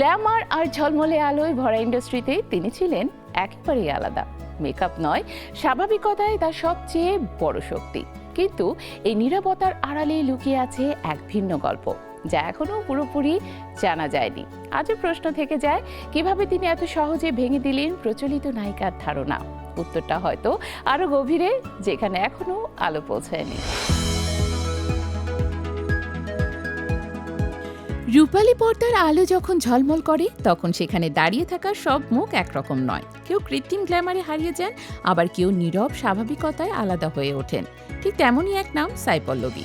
Glamour আর ঝলমলে আলোয় ভরা ইন্ডাস্ট্রিতে তিনি ছিলেন একেবারেই আলাদা। মেকআপ নয়, স্বাভাবিকতাই তার সবচেয়ে বড় শক্তি। কিন্তু এই নীরবতার আড়ালে লুকিয়ে আছে এক ভিন্ন গল্প, যা এখনো পুরোপুরি জানা যায়নি। আজও প্রশ্ন থেকে যায়, কিভাবে তিনি এত সহজে ভেঙে দিলেন প্রচলিত নায়িকার ধারণা। উত্তরটা হয়তো আরো গভীরে, যেখানে এখনো আলো পৌঁছায়নি। রূপালী পর্দার আলো যখন ঝলমল করে, তখন সেখানে দাঁড়িয়ে থাকা সব মুখ একরকম নয়। কেউ কৃত্রিম গ্ল্যামারে হারিয়ে যান, আবার কেউ নীরব স্বাভাবিকতায় আলাদা হয়ে ওঠেন। ঠিক তেমনই এক নাম, সাই পল্লবী।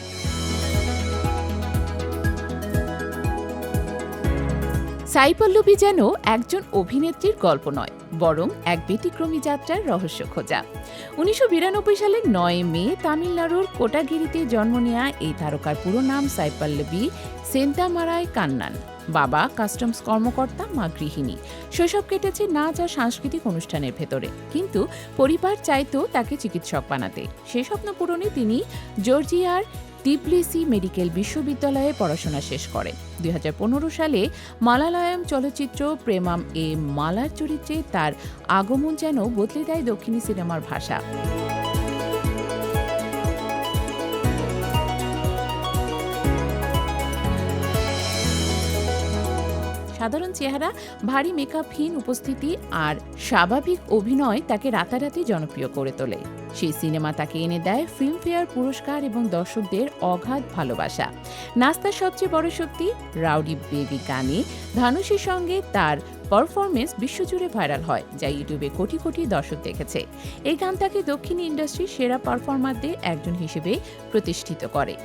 সাই পল্লবী যেন একজন অভিনেত্রীর গল্প নয়, বরং এক ব্যতিক্রমী যাত্রার রহস্য খোঁজা। 1992 সালের 9 মে তামিলনাড়ুর কোটাগিরিতে জন্ম নেয়া এই তারকার পুরো নাম সাই পল্লবী সেন্তামারাই কান্নান। বাবা কাস্টমস কর্মকর্তা, মা গৃহিণী। শৈশব কেটেছে নাচ আর সাংস্কৃতিক অনুষ্ঠানের ভেতরে, কিন্তু পরিবার চাইতো তাকে চিকিৎসক বানাতে। সে স্বপ্ন পূরণে তিনি জর্জিয়ার টিবলিসি মেডিকেল বিশ্ববিদ্যালয়ে পড়াশোনা শেষ করেন। 2015 সালে মালায়ালাম চলচ্চিত্র প্রেমাম এ মালার চরিত্রে তার আগমন যেন বদলে দেয় দক্ষিণী সিনেমার ভাষা। সাধারণ চেহারা, ভারী মেকআপহীন উপস্থিতি আর স্বাভাবিক অভিনয় তাকে রাতারাতি জনপ্রিয় করে তোলে। সেই সিনেমা তাকে এনে দেয় ফিল্মফেয়ার পুরস্কার এবং দর্শকদের অগাধ ভালোবাসা। নাস্তার সবচেয়ে বড় শক্তি, রাউডি বেবি গানে ধানুষের সঙ্গে তার পারফরমেন্স বিশ্বজুড়ে ভাইরাল হয়, যা ইউটিউবে কোটি কোটি দর্শক দেখেছে। এই গান তাকে দক্ষিণ ইন্ডাস্ট্রির সেরা পারফর্মারদের একজন হিসেবে প্রতিষ্ঠিত করে।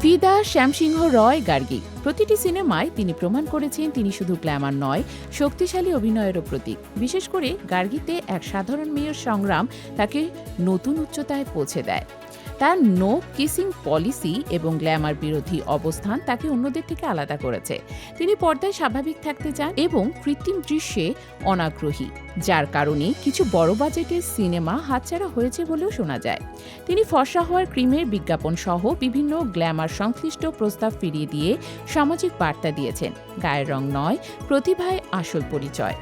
ফিদা, শ্যামসিংহ রয়, গার্গী, প্রতিটি সিনেমায় তিনি প্রমাণ করেছেন তিনি শুধু গ্ল্যামার নয়, শক্তিশালী অভিনয়েরও প্রতীক। বিশেষ করে গার্গীতে এক সাধারণ মেয়ের সংগ্রাম তাকে নতুন উচ্চতায় পৌঁছে দেয়। তার নো কিসিং পলিসি এবং গ্ল্যামার বিরোধী অবস্থান তাকে অন্যদের থেকে আলাদা করেছে। তিনি পর্দায় স্বাভাবিক থাকতে চান এবং কৃত্রিম দৃশ্যে অনাগ্রহী, যার কারণে কিছু বড় বাজেটের সিনেমা হাতছাড়া হয়েছে বলেও শোনা যায়। তিনি ফর্সা হওয়ার ক্রিমের বিজ্ঞাপন সহ বিভিন্ন গ্ল্যামার সংশ্লিষ্ট প্রস্তাব ফিরিয়ে দিয়ে সামাজিক বার্তা দিয়েছেন, গায়ের রং নয়, প্রতিভায় আসল পরিচয়।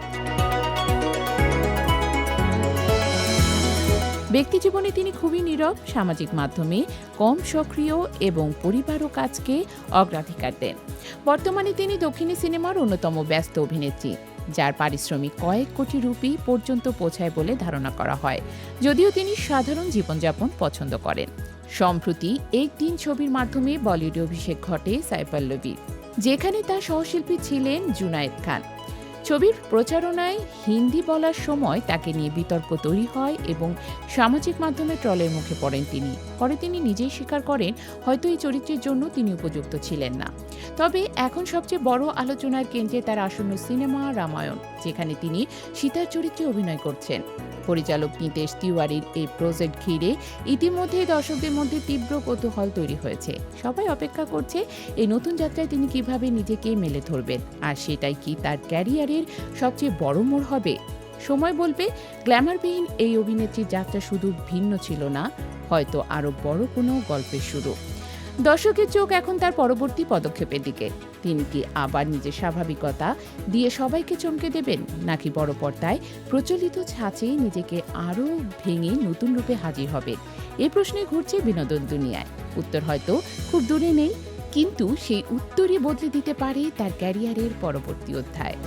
ব্যক্তিজীবনে তিনি খুবই নীরব, সামাজিক মাধ্যমে কম সক্রিয় এবং পরিবার ও কাজকে অগ্রাধিকার দেন। বর্তমানে তিনি দক্ষিণী সিনেমার অন্যতম ব্যস্ত অভিনেত্রী, যার পারিশ্রমিক কয়েক কোটি রুপি পর্যন্ত পৌঁছায় বলে ধারণা করা হয়, যদিও তিনি সাধারণ জীবনযাপন পছন্দ করেন। সম্প্রতি এক দিন ছবির মাধ্যমে বলিউডে অভিষেক ঘটে সাই পল্লবীর, যেখানে তার সহশিল্পী ছিলেন জুনায়েদ খান। ছবির প্রচারণায় হিন্দি বলার সময় তাকে নিয়ে বিতর্ক তৈরি হয় এবং সামাজিক মাধ্যমে ট্রলের মুখে পড়েন তিনি। পরে তিনি নিজেই স্বীকার করেন, হয়তো এই চরিত্রের জন্য তিনি উপযুক্ত ছিলেন না। তবে এখন সবচেয়ে বড় আলোচনার কেন্দ্রে তার আসন্ন সিনেমা রামায়ণ, যেখানে তিনি সীতার চরিত্রে অভিনয় করছেন। পরিচালক নিতেশ তিওয়ারির এই প্রজেক্ট ঘিরে ইতিমধ্যেই দর্শকদের মধ্যে তীব্র কৌতূহল তৈরি হয়েছে। সবাই অপেক্ষা করছে এই নতুন যাত্রায় তিনি কিভাবে নিজেকে মেলে ধরবেন, আর সেটাই কি তার ক্যারিয়ারের সবচেয়ে বড় মোড় হবে। সময় বলবে, গ্ল্যামারবিহীন এই অভিনেত্রীর যাত্রা শুধু ভিন্ন ছিল না, হয়তো আরো বড় কোনো গল্পের শুরু। দর্শকের চোখ এখন তার পরবর্তী পদক্ষেপের দিকে। তিনি কি আবার নিজের স্বাভাবিকতা দিয়ে সবাইকে চমকে দেবেন, নাকি বড় পর্দায় প্রচলিত ছাঁচে নিজেকে আরও ভেঙে নতুন রূপে হাজির হবেন? এই প্রশ্নে ঘুরছে বিনোদন দুনিয়ায়। উত্তর হয়তো খুব দূরে নেই, কিন্তু সেই উত্তরই বদলে দিতে পারে তার ক্যারিয়ারের পরবর্তী অধ্যায়।